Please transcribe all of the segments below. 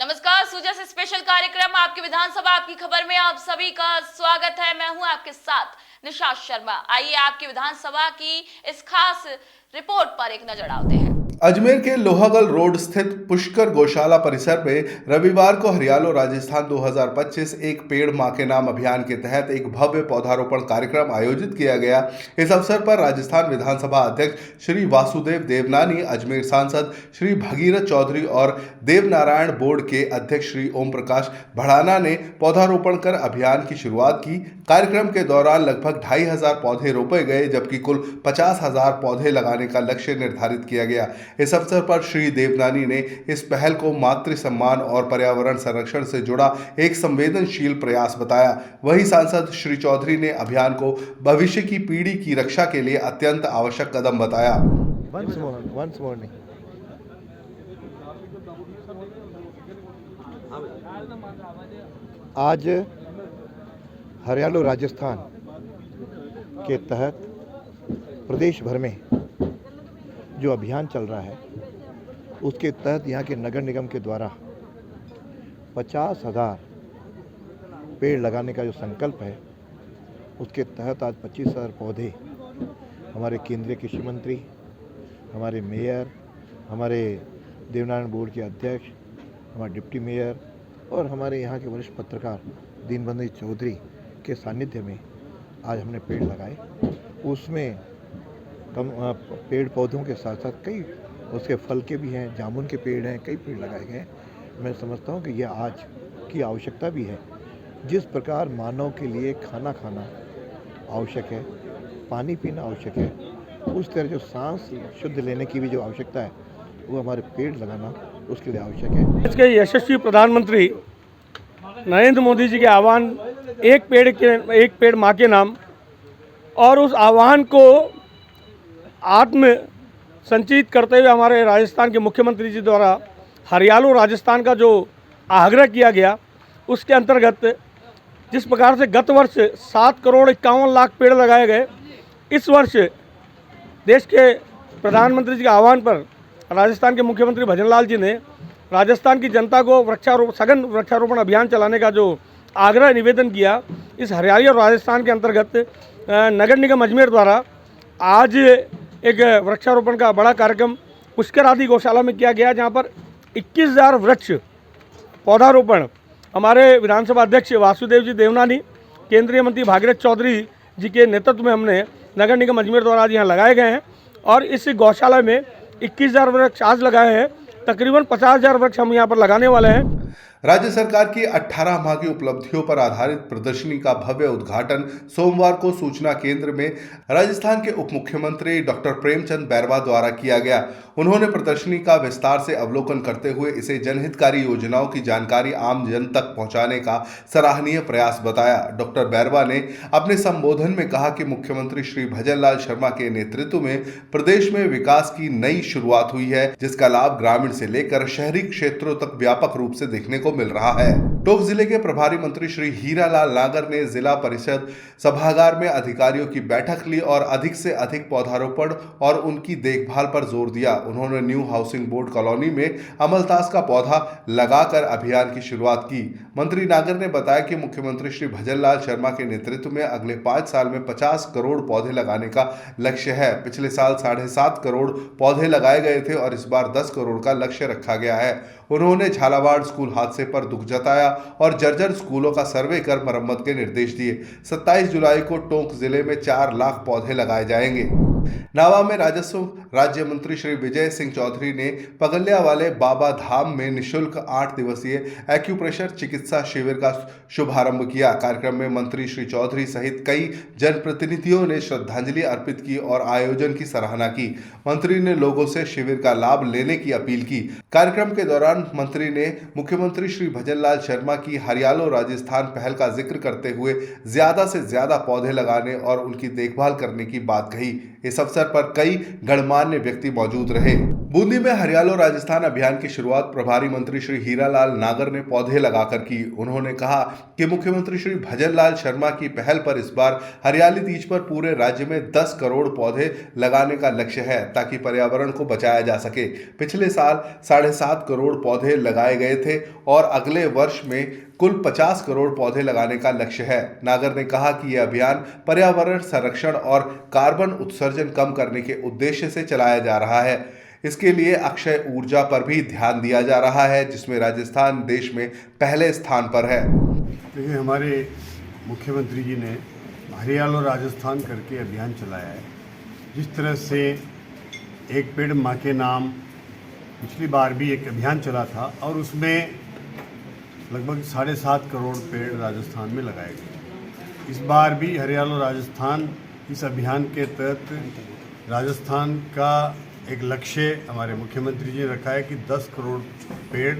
नमस्कार, सुजा से स्पेशल कार्यक्रम आपकी विधानसभा आपकी खबर में आप सभी का स्वागत है। मैं हूं आपके साथ निशा शर्मा। आइए आपकी विधानसभा की इस खास रिपोर्ट पर एक नजर डालते हैं। अजमेर के लोहागल रोड स्थित पुष्कर गौशाला परिसर में रविवार को हरियालो राजस्थान 2025 एक पेड़ मां के नाम अभियान के तहत एक भव्य पौधारोपण कार्यक्रम आयोजित किया गया। इस अवसर पर राजस्थान विधानसभा अध्यक्ष श्री वासुदेव देवनानी, अजमेर सांसद श्री भगीरथ चौधरी और देवनारायण बोर्ड के अध्यक्ष श्री ओम प्रकाश भड़ाना ने पौधारोपण कर अभियान की शुरुआत की। कार्यक्रम के दौरान लगभग 2500 पौधे रोपे गए, जबकि कुल 50,000 पौधे लगाने का लक्ष्य निर्धारित किया गया। इस अवसर पर श्री देवनानी ने इस पहल को मातृ सम्मान और पर्यावरण संरक्षण से जुड़ा एक संवेदनशील प्रयास बताया। वहीं सांसद श्री चौधरी ने अभियान को भविष्य की पीढ़ी की रक्षा के लिए अत्यंत आवश्यक कदम बताया। आज हरियालो राजस्थान के तहत प्रदेश भर में जो अभियान चल रहा है, उसके तहत यहाँ के नगर निगम के द्वारा 50,000 पेड़ लगाने का जो संकल्प है, उसके तहत आज 25,000 पौधे हमारे केंद्रीय कृषि मंत्री, हमारे मेयर, हमारे देवनारायण बोर्ड के अध्यक्ष, हमारे डिप्टी मेयर और हमारे यहाँ के वरिष्ठ पत्रकार दीनबंधु चौधरी के सानिध्य में आज हमने पेड़ लगाए। उसमें पेड़ पौधों के साथ साथ कई उसके फल के भी हैं, जामुन के पेड़ हैं, कई पेड़ लगाए गए हैं। मैं समझता हूँ कि यह आज की आवश्यकता भी है। जिस प्रकार मानव के लिए खाना खाना आवश्यक है, पानी पीना आवश्यक है, उस तरह जो सांस शुद्ध लेने की भी जो आवश्यकता है, वो हमारे पेड़ लगाना उसके लिए आवश्यक है। इसके यशस्वी प्रधानमंत्री नरेंद्र मोदी जी के आह्वान एक पेड़ माँ के नाम और उस आह्वान को आत्म संचित करते हुए हमारे राजस्थान के मुख्यमंत्री जी द्वारा हरियालो राजस्थान का जो आग्रह किया गया, उसके अंतर्गत जिस प्रकार से गत वर्ष 7,51,00,000 पेड़ लगाए गए, इस वर्ष देश के प्रधानमंत्री जी के आह्वान पर राजस्थान के मुख्यमंत्री भजनलाल जी ने राजस्थान की जनता को सघन वृक्षारोपण अभियान चलाने का जो आग्रह निवेदन किया, इस हरियाली राजस्थान के अंतर्गत नगर निगम अजमेर द्वारा आज एक वृक्षारोपण का बड़ा कार्यक्रम पुष्कर आदि गौशाला में किया गया, जहां पर 21,000 वृक्ष पौधारोपण हमारे विधानसभा अध्यक्ष वासुदेव जी देवनानी, केंद्रीय मंत्री भागीरथ चौधरी जी के नेतृत्व में हमने नगर निगम अजमेर द्वारा आज यहाँ लगाए गए हैं। और इस गौशाला में 21,000 वृक्ष आज लगाए हैं, तकरीबन 50,000 वृक्ष हम यहाँ पर लगाने वाले हैं। राज्य सरकार की 18 माह की उपलब्धियों पर आधारित प्रदर्शनी का भव्य उद्घाटन सोमवार को सूचना केंद्र में राजस्थान के उप मुख्यमंत्री डॉक्टर प्रेमचंद बैरवा द्वारा किया गया। उन्होंने प्रदर्शनी का विस्तार से अवलोकन करते हुए इसे जनहितकारी योजनाओं की जानकारी आम जन तक पहुंचाने का सराहनीय प्रयास बताया। डॉक्टर बैरवा ने अपने संबोधन में कहा कि मुख्यमंत्री श्री भजनलाल शर्मा के नेतृत्व में प्रदेश में विकास की नई शुरुआत हुई है, जिसका लाभ ग्रामीण से लेकर शहरी क्षेत्रों तक व्यापक रूप से देखने को मिल रहा है। टोंक जिले के प्रभारी मंत्री श्री हीरालाल नागर ने जिला परिषद सभागार में अधिकारियों की बैठक ली और अधिक से अधिक पौधारोपण और उनकी देखभाल पर जोर दिया। उन्होंने न्यू हाउसिंग बोर्ड कॉलोनी में अमलतास का पौधा लगाकर अभियान की शुरुआत की। मंत्री नागर ने बताया कि मुख्यमंत्री श्री भजनलाल शर्मा के नेतृत्व में अगले 5 साल में 50 करोड़ पौधे लगाने का लक्ष्य है। पिछले साल 7.5 करोड़ पौधे लगाए गए थे और इस बार 10 करोड़ का लक्ष्य रखा गया है। उन्होंने झालावाड़ स्कूल हादसे पर दुख जताया और जर्जर स्कूलों का सर्वे कर मरम्मत के निर्देश दिए। 27 जुलाई को टोंक जिले में 4 लाख पौधे लगाए जाएंगे। नावा में राजस्व राज्य मंत्री श्री विजय सिंह चौधरी ने पगल्या वाले बाबा धाम में निःशुल्क 8 दिवसीय एक्यूप्रेशर चिकित्सा शिविर का शुभारंभ किया। कार्यक्रम में मंत्री श्री चौधरी सहित कई जनप्रतिनिधियों ने श्रद्धांजलि अर्पित की और आयोजन की सराहना की। मंत्री ने लोगों से शिविर का लाभ लेने की अपील की। कार्यक्रम के दौरान मंत्री ने मुख्यमंत्री श्री भजनलाल शर्मा की हरियालो राजस्थान पहल का जिक्र करते हुए ज्यादा से ज्यादा पौधे लगाने और उनकी देखभाल करने की बात कही। इस अवसर पर कई गणमान्य व्यक्ति मौजूद रहे। बूंदी में हरियालो राजस्थान अभियान की शुरुआत प्रभारी मंत्री श्री हीरालाल नागर ने पौधे लगाकर की। उन्होंने कहा कि मुख्यमंत्री श्री भजनलाल शर्मा की पहल पर इस बार हरियाली तीज पर पूरे राज्य में 10 करोड़ पौधे लगाने का लक्ष्य है ताकि पर्यावरण को बचाया जा सके। पिछले साल 7.5 करोड़ पौधे लगाए गए थे और अगले वर्ष में कुल 50 करोड़ पौधे लगाने का लक्ष्य है। नागर ने कहा कि यह अभियान पर्यावरण संरक्षण और कार्बन उत्सर्जन कम करने के उद्देश्य से चलाया जा रहा है। इसके लिए अक्षय ऊर्जा पर भी ध्यान दिया जा रहा है, जिसमें राजस्थान देश में पहले स्थान पर है। देखिए, हमारे मुख्यमंत्री जी ने हरियालो राजस्थान करके अभियान चलाया है। जिस तरह से एक पेड़ माँ के नाम पिछली बार भी एक अभियान चला था और उसमें लगभग 7.5 करोड़ पेड़ राजस्थान में लगाए गए। इस बार भी हरियालो राजस्थान इस अभियान के तहत राजस्थान का एक लक्ष्य हमारे मुख्यमंत्री जी ने रखा है कि 10 करोड़ पेड़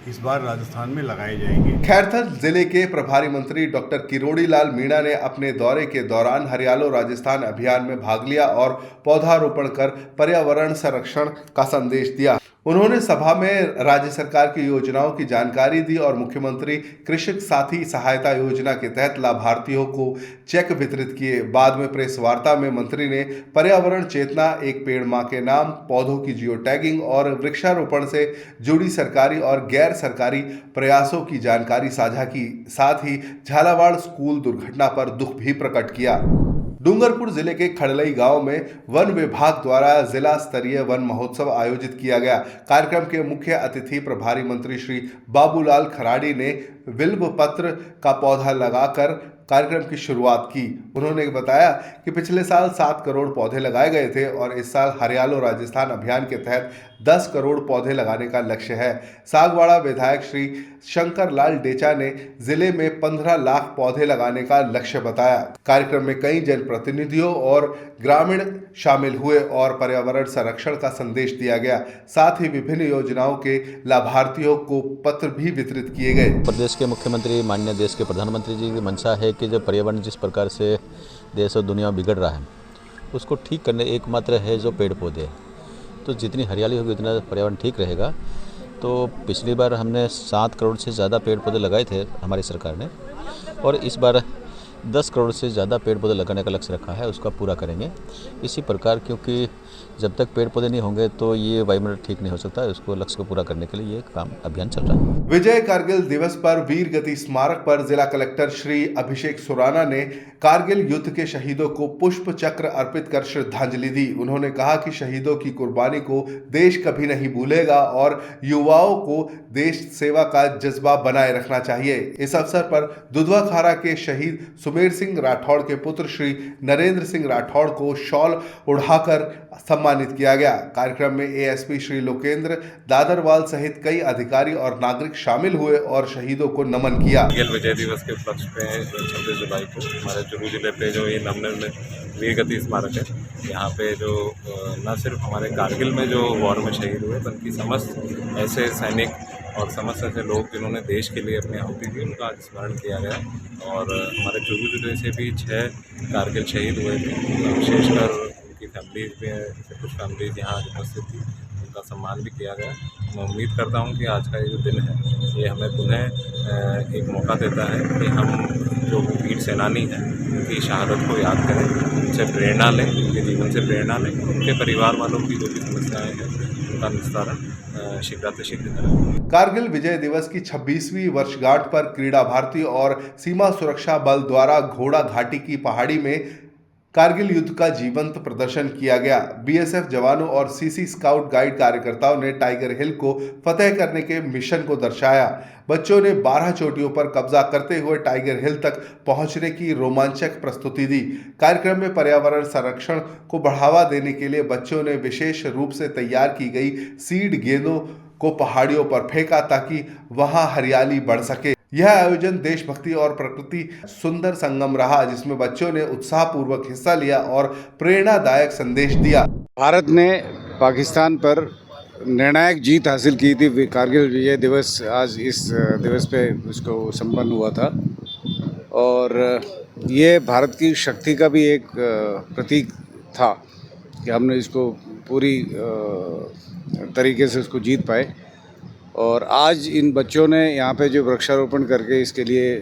इस बार राजस्थान में लगाए जाएंगे। खैरथल जिले के प्रभारी मंत्री डॉक्टर किरोड़ी लाल मीणा ने अपने दौरे के दौरान हरियालो राजस्थान अभियान में भाग लिया और पौधारोपण कर पर्यावरण संरक्षण का संदेश दिया। उन्होंने सभा में राज्य सरकार की योजनाओं की जानकारी दी और मुख्यमंत्री कृषक साथी सहायता योजना के तहत लाभार्थियों को चेक वितरित किए। बाद में प्रेस वार्ता में मंत्री ने पर्यावरण चेतना, एक पेड़ मां के नाम, पौधों की जियो टैगिंग और वृक्षारोपण से जुड़ी सरकारी और गैर सरकारी प्रयासों की जानकारी साझा की। साथ ही झालावाड़ स्कूल दुर्घटना पर दुख भी प्रकट किया। डूंगरपुर जिले के खड़लई गांव में वन विभाग द्वारा जिला स्तरीय वन महोत्सव आयोजित किया गया। कार्यक्रम के मुख्य अतिथि प्रभारी मंत्री श्री बाबूलाल खराड़ी ने बिल्व पत्र का पौधा लगाकर कार्यक्रम की शुरुआत की। उन्होंने बताया कि पिछले साल 7 करोड़ पौधे लगाए गए थे और इस साल हरियालो राजस्थान अभियान के तहत 10 करोड़ पौधे लगाने का लक्ष्य है। सागवाड़ा विधायक श्री शंकर लाल डेचा ने जिले में 15 लाख पौधे लगाने का लक्ष्य बताया। कार्यक्रम में कई जनप्रतिनिधियों और ग्रामीण शामिल हुए और पर्यावरण संरक्षण का संदेश दिया गया। साथ ही विभिन्न योजनाओं के लाभार्थियों को पत्र भी वितरित किए गए। प्रदेश के मुख्यमंत्री माननीय देश के प्रधानमंत्री जी की मंशा है कि जब पर्यावरण जिस प्रकार से देश और दुनिया में बिगड़ रहा है उसको ठीक करने एकमात्र है जो पेड़ पौधे। तो जितनी हरियाली होगी उतना पर्यावरण ठीक रहेगा। तो पिछली बार हमने 7 करोड़ से ज़्यादा पेड़ पौधे लगाए थे हमारी सरकार ने, और इस बार 10 करोड़ से ज़्यादा पेड़ पौधे लगाने का लक्ष्य रखा है, उसका पूरा करेंगे। इसी प्रकार क्योंकि जब तक पेड़ पौधे नहीं होंगे तो ये वायुमंडल ठीक नहीं हो सकता है, उसको लक्ष्य को पूरा करने के लिए ये काम अभियान चल रहा है। विजय कारगिल दिवस पर वीर गति स्मारक पर जिला कलेक्टर श्री अभिषेक सुराना ने कारगिल युद्ध के शहीदों को पुष्प चक्र अर्पित कर श्रद्धांजलि दी। उन्होंने कहा कि शहीदों की कुर्बानी को देश कभी नहीं भूलेगा और युवाओं को देश सेवा का जज्बा बनाए रखना चाहिए। इस अवसर पर दुधवा खारा के शहीद सुमेर सिंह राठौड़ के पुत्र श्री नरेंद्र सिंह राठौड़ को शॉल उड़ाकर सम्मानित किया गया। कार्यक्रम में एएसपी श्री लोकेंद्र दादरवाल सहित कई अधिकारी और नागरिक शामिल हुए और शहीदों को नमन किया। कारगिल विजय दिवस के उपलक्ष्य में 26 जुलाई को हमारे चुरू जिले पे जो ये नवनिर्मित वीर गति स्मारक है, यहाँ पे जो न सिर्फ हमारे कारगिल में जो वॉर में शहीद हुए बल्कि समस्त ऐसे सैनिक और समस्त ऐसे लोग जिन्होंने देश के लिए अपनी आहुति दी, उनका आज स्मरण किया गया। और हमारे चुरू जिले से भी 6 कारगिल शहीद हुए थे, विशेषकर उनकी फैमिलीज भी हैं, कुछ फैमिलीज यहाँ उपस्थित थी, उनका सम्मान भी किया गया। मैं उम्मीद करता हूँ कि आज का ये जो दिन है ये हमें पुनः एक मौका देता है कि हम जो वीर सेनानी हैं उनकी शहादत को याद करें, उनसे प्रेरणा लें, उनके जीवन से प्रेरणा लें, उनके परिवार वालों की जो भी समस्याएं हैं उनका निस्तारण शीघ्रातिशीघ्र करें। कारगिल विजय दिवस की 26वीं वर्षगांठ पर क्रीड़ा भारती और सीमा सुरक्षा बल द्वारा घोड़ा घाटी की पहाड़ी में कारगिल युद्ध का जीवंत प्रदर्शन किया गया। बीएसएफ जवानों और सीसी स्काउट गाइड कार्यकर्ताओं ने टाइगर हिल को फतेह करने के मिशन को दर्शाया। बच्चों ने 12 चोटियों पर कब्जा करते हुए टाइगर हिल तक पहुंचने की रोमांचक प्रस्तुति दी। कार्यक्रम में पर्यावरण संरक्षण को बढ़ावा देने के लिए बच्चों ने विशेष रूप से तैयार की गई सीड गेंदों को पहाड़ियों पर फेंका ताकि वहां हरियाली बढ़ सके। यह आयोजन देशभक्ति और प्रकृति सुंदर संगम रहा, जिसमें बच्चों ने उत्साहपूर्वक हिस्सा लिया और प्रेरणादायक संदेश दिया। भारत ने पाकिस्तान पर निर्णायक जीत हासिल की थी। कारगिल विजय दिवस आज इस दिवस पे इसको संपन्न हुआ था और ये भारत की शक्ति का भी एक प्रतीक था कि हमने इसको पूरी तरीके से उसको जीत पाए। और आज इन बच्चों ने यहाँ पे जो वृक्षारोपण करके इसके लिए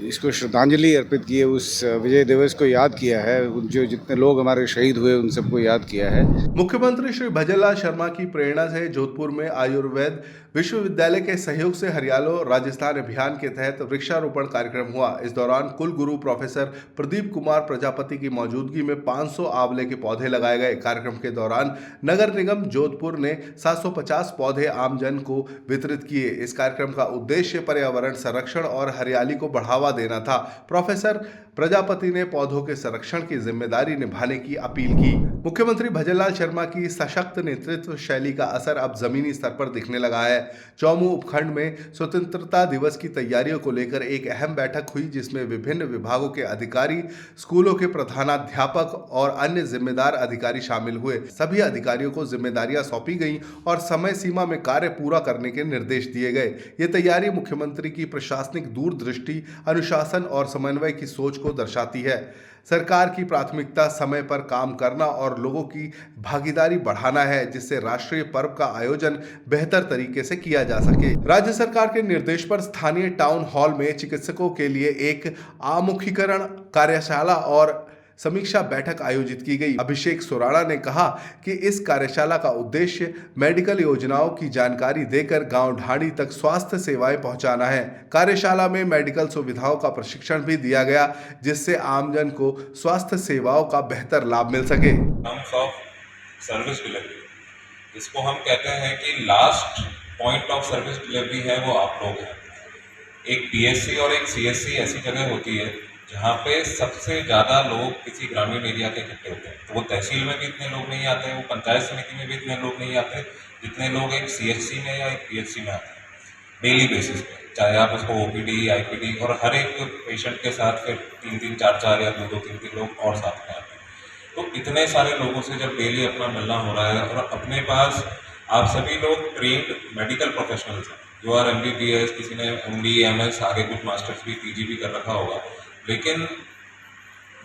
इसको श्रद्धांजलि अर्पित की है, उस विजय दिवस को याद किया है, जो जितने लोग हमारे शहीद हुए उन सबको याद किया है। मुख्यमंत्री श्री भजनलाल शर्मा की प्रेरणा से जोधपुर में आयुर्वेद विश्वविद्यालय के सहयोग से हरियालो राजस्थान अभियान के तहत वृक्षारोपण कार्यक्रम हुआ। इस दौरान कुल गुरु प्रोफेसर प्रदीप कुमार प्रजापति की मौजूदगी में 500 आंवले के पौधे लगाए गए। कार्यक्रम के दौरान नगर निगम जोधपुर ने 750 पौधे आमजन को वितरित किए। इस कार्यक्रम का उद्देश्य पर्यावरण संरक्षण और हरियाली को बढ़ावा देना था। प्रोफेसर प्रजापति ने पौधों के संरक्षण की जिम्मेदारी निभाने की अपील की। मुख्यमंत्री भजनलाल शर्मा की सशक्त नेतृत्व शैली का असर अब जमीनी स्तर पर दिखने लगा है। चौमू उपखंड में स्वतंत्रता दिवस की तैयारियों को लेकर एक अहम बैठक हुई, जिसमें विभिन्न विभागों के अधिकारी, स्कूलों के प्रधानाध्यापक और अन्य जिम्मेदार अधिकारी शामिल हुए। सभी अधिकारियों को जिम्मेदारियां सौंपी गईं और समय सीमा में कार्य पूरा करने के निर्देश दिए गए। ये तैयारी मुख्यमंत्री की प्रशासनिक दूरदृष्टि, अनुशासन और समन्वय की सोच को दर्शाती है। सरकार की प्राथमिकता समय पर काम करना और लोगों की भागीदारी बढ़ाना है, जिससे राष्ट्रीय पर्व का आयोजन बेहतर तरीके से किया जा सके। राज्य सरकार के निर्देश पर स्थानीय टाउन हॉल में चिकित्सकों के लिए एक आमुखीकरण कार्यशाला और समीक्षा बैठक आयोजित की गई। अभिषेक सोराणा ने कहा कि इस कार्यशाला का उद्देश्य मेडिकल योजनाओं की जानकारी देकर गांव ढाणी तक स्वास्थ्य सेवाएं पहुंचाना है। कार्यशाला में मेडिकल सुविधाओं का प्रशिक्षण भी दिया गया, जिससे आमजन को स्वास्थ्य सेवाओं का बेहतर लाभ मिल सके। टर्म्स ऑफ सर्विस डिलीवरी, इसको हम कहते हैं कि last point of service delivery है वो आप लोग हैं। एक पीएससी और एक सीएससी ऐसी जगह होती है जहाँ पे सबसे ज़्यादा लोग किसी ग्रामीण एरिया के इकट्ठे होते हैं। तो वो तहसील में भी इतने लोग नहीं आते, वो पंचायत समिति में भी इतने लोग नहीं आते जितने लोग एक सीएचसी में या एक पीएचसी में आते हैं डेली बेसिस पे। चाहे आप उसको ओपीडी, आईपीडी और हर एक पेशेंट के साथ फिर 3-3, 4-4 या 2-2, 3-3 लोग और साथ में आते हैं। तो इतने सारे लोगों से जब डेली अपना मिलना हो रहा है और अपने पास आप सभी लोग ट्रेंड मेडिकल प्रोफेशनल्स हैं, जो आर MBBS, किसी ने MD, MS, आगे कुछ मास्टर्स भी, PG भी कर रखा होगा, लेकिन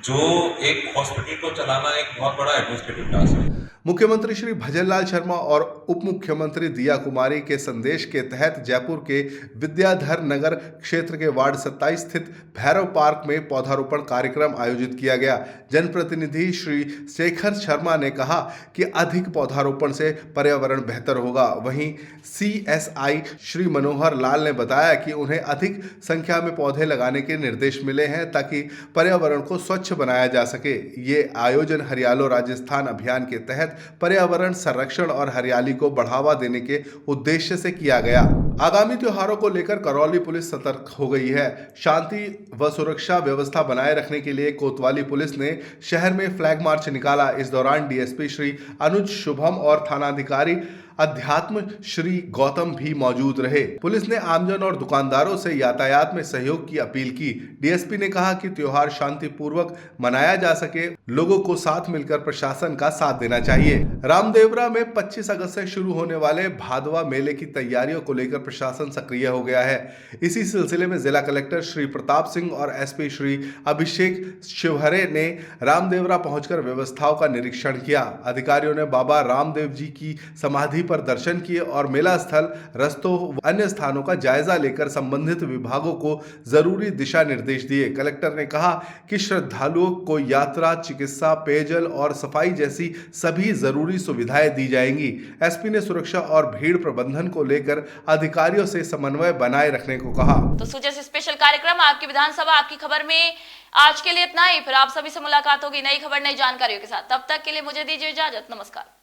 जो एक हॉस्पिटल को चलाना एक बहुत बड़ा एडमिनिस्ट्रेटिव टास्क है। मुख्यमंत्री श्री भजनलाल शर्मा और उप मुख्यमंत्री दिया कुमारी के संदेश के तहत जयपुर के विद्याधर नगर क्षेत्र के वार्ड 27 स्थित भैरव पार्क में पौधारोपण कार्यक्रम आयोजित किया गया। जनप्रतिनिधि श्री शेखर शर्मा ने कहा कि अधिक पौधारोपण से पर्यावरण बेहतर होगा। वहीं CSI श्री मनोहर लाल ने बताया कि उन्हें अधिक संख्या में पौधे लगाने के निर्देश मिले हैं ताकि पर्यावरण को स्वच्छ बनाया जा सके। ये आयोजन हरियालो राजस्थान अभियान के तहत पर्यावरण संरक्षण और हरियाली को बढ़ावा देने के उद्देश्य से किया गया। आगामी त्योहारों को लेकर करौली पुलिस सतर्क हो गई है। शांति व सुरक्षा व्यवस्था बनाए रखने के लिए कोतवाली पुलिस ने शहर में फ्लैग मार्च निकाला। इस दौरान डीएसपी श्री अनुज शुभम और थानाधिकारी अध्यात्म श्री गौतम भी मौजूद रहे। पुलिस ने आमजन और दुकानदारों से यातायात में सहयोग की अपील की। डीएसपी ने कहा कि त्योहार शांतिपूर्वक मनाया जा सके, लोगों को साथ मिलकर प्रशासन का साथ देना चाहिए। रामदेवरा में 25 अगस्त से शुरू होने वाले भादवा मेले की तैयारियों को लेकर प्रशासन सक्रिय हो गया है। इसी सिलसिले में जिला कलेक्टर श्री प्रताप सिंह और एसपी श्री अभिषेक शिवहरे ने रामदेवरा पहुंचकर व्यवस्थाओं का निरीक्षण किया। अधिकारियों ने बाबा रामदेव जी की समाधि पर दर्शन किए और मेला स्थल, रस्तों व अन्य स्थानों का जायजा लेकर संबंधित विभागों को जरूरी दिशा निर्देश दिए। कलेक्टर ने कहा कि श्रद्धालुओं को यात्रा, चिकित्सा, पेयजल और सफाई जैसी सभी जरूरी सुविधाएं दी जाएंगी। एसपी ने सुरक्षा और भीड़ प्रबंधन को लेकर अधिकारियों से समन्वय बनाए रखने को कहा। तो सुजय स्पेशल कार्यक्रम आपकी विधानसभा आपकी खबर में आज के लिए इतना ही। फिर आप सभी से मुलाकात होगी नई खबर, नई जानकारियों के साथ। तब तक के लिए मुझे दीजिए इजाजत। नमस्कार।